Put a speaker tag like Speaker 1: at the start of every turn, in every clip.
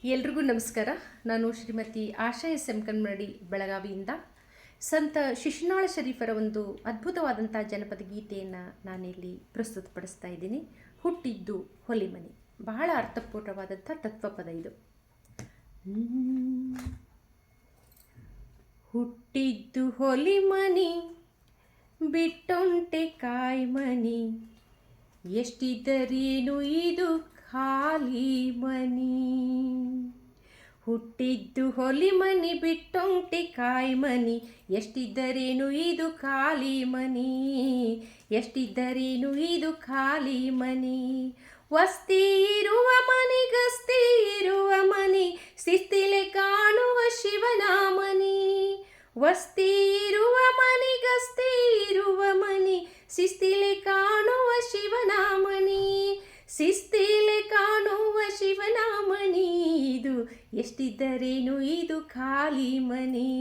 Speaker 1: ಎಲ್ರಿಗೂ ನಮಸ್ಕಾರ. ನಾನು ಶ್ರೀಮತಿ ಆಶಾ ಎಸ್ ಎಂ ಕನ್ಮಡಿ ಬೆಳಗಾವಿಯಿಂದ ಸಂತ ಶಿಶುನಾಳ ಶರೀಫರ ಒಂದು ಅದ್ಭುತವಾದಂಥ ಜನಪದ ಗೀತೆಯನ್ನು ನಾನಿಲ್ಲಿ ಪ್ರಸ್ತುತಪಡಿಸ್ತಾ ಇದ್ದೀನಿ. ಹುಟ್ಟಿದ್ದು ಹೊಲಿಮನಿ, ಬಹಳ ಅರ್ಥಪೂರ್ಣವಾದಂಥ ತತ್ವಪದ ಇದು. ಹುಟ್ಟಿದ್ದು ಹೊಲಿಮನಿ, ಬಿಟ್ಟೊಂಟೆ ಕಾಯ್ಮನಿ, ಎಷ್ಟಿದ್ದರೇನು ಇದು ಖಾಲಿ ಮನಿ. ಹುಟ್ಟಿದ್ದು ಹೊಲಿಮನಿ, ಬಿಟ್ಟೊಂಟೆ ಕಾಯ್ಮನಿ, ಎಷ್ಟಿದ್ದರೇನು ಇದು ಖಾಲಿ ಮನಿ, ಎಷ್ಟಿದ್ದರೇನು ಇದು ಖಾಲಿ ಮನಿ. ವಸ್ತಿ ಇರುವ ಮನಿ, ಗಸ್ತಿ ಇರುವ ಮನಿ, ಶಿಸ್ತಿಲೆ ಕಾಣುವ ಶಿವನ ಮನಿ. ವಸ್ತಿ ಇರುವ ಮನಿ, ಗಸ್ತಿ ಇರುವ ಮನಿ, ಶಿಸ್ತಿಲೆ ಕಾಣುವ ಶಿವನ ಮನಿ, ಶಿಸ್ತಿಲೆ ಕಾಣುವ ಶಿವನ ಮನಿ. ಇದು ಎಷ್ಟಿದ್ದರೇನು ಇದು ಖಾಲಿ ಮನಿ,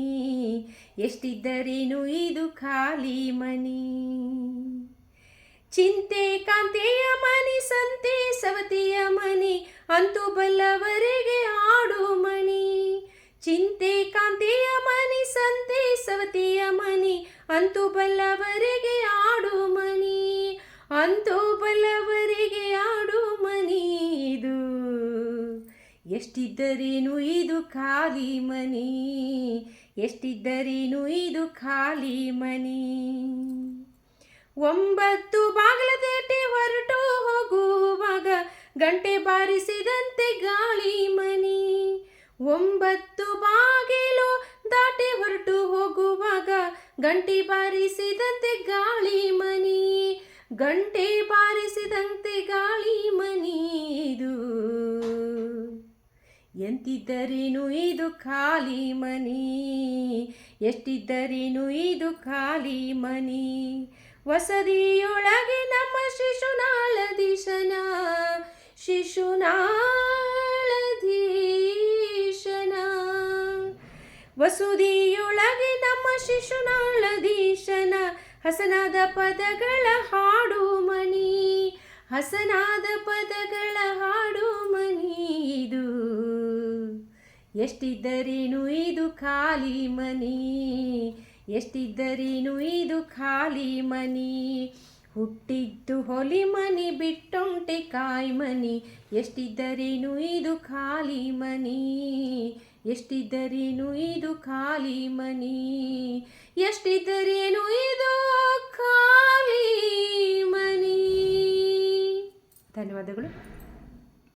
Speaker 1: ಎಷ್ಟಿದ್ದರೇನು ಇದು ಖಾಲಿ ಮನಿ. ಚಿಂತೆ ಕಾಂತೆಯ ಮನಿ, ಸಂತೆ ಸವತಿಯ ಮನಿ, ಅಂತೂ ಬಲ್ಲವರೆಗೆ ಆಡು ಮನಿ. ಚಿಂತೆ ಕಾಂತೆಯ ಮನಿ, ಸಂತೆ ಸವತಿಯ ಮನಿ, ಅಂತೂ ಬಲ್ಲವರೆಗೆ ಆಡು ಮನಿ, ಅಂತೂ ಬಲ್ಲವರೆಗೆ ಆಡು ಮನಿ. ಇದು ಎಷ್ಟಿದ್ದರೇನು ಇದು ಖಾಲಿ ಮನಿ, ಎಷ್ಟಿದ್ದರೇನು ಇದು ಖಾಲಿ ಮನಿ. 9 ಬಾಗಿಲ ದಾಟಿ ಹೊರಟು ಹೋಗುವಾಗ ಗಂಟೆ ಬಾರಿಸಿದಂತೆ ಗಾಳಿ ಮನಿ. 9 ಬಾಗಿಲು ದಾಟಿ ಹೊರಟು ಹೋಗುವಾಗ ಗಂಟೆ ಬಾರಿಸಿದಂತೆ ಗಾಳಿ ಮನಿ, ಗಂಟೆ ಬಾರಿಸಿದಂತೆ ಗಾಳಿ ಮನಿ. ಇದು ಎಂತಿದ್ದರೇನು ಇದು ಖಾಲಿ ಮನಿ, ಎಷ್ಟಿದ್ದರೇನು ಇದು ಖಾಲಿ ಮನಿ. ವಸದಿಯೊಳಗೆ ನಮ್ಮ ಶಿಶುನಾಳಧೀಶನ, ಶಿಶುನಾಳಧೀಶನ. ವಸುದಿಯೊಳಗೆ ನಮ್ಮ ಶಿಶುನಾಳಧೀಶನ, ಹಸನಾದ ಪದಗಳ ಹಾಡು ಮನಿ, ಹಸನಾದ ಪದಗಳ ಹಾಡು ಮನಿ. ಇದು ಎಷ್ಟಿದ್ದರೇನು ಇದು ಖಾಲಿ ಮನಿ, ಎಷ್ಟಿದ್ದರೇನು ಇದು ಖಾಲಿ ಮನಿ. ಹುಟ್ಟಿದ್ದು ಹೊಲಿಮನಿ, ಬಿಟ್ಟೊಂಟೆ ಕಾಯ್ಮನಿ, ಎಷ್ಟಿದ್ದರೇನು ಇದು ಖಾಲಿ ಮನಿ, ಎಷ್ಟಿದ್ದರೇನು ಇದು ಖಾಲಿ ಮನಿ, ಎಷ್ಟಿದ್ದರೇನು ಇದು ಖಾಲಿ ಮನಿ. ಧನ್ಯವಾದಗಳು.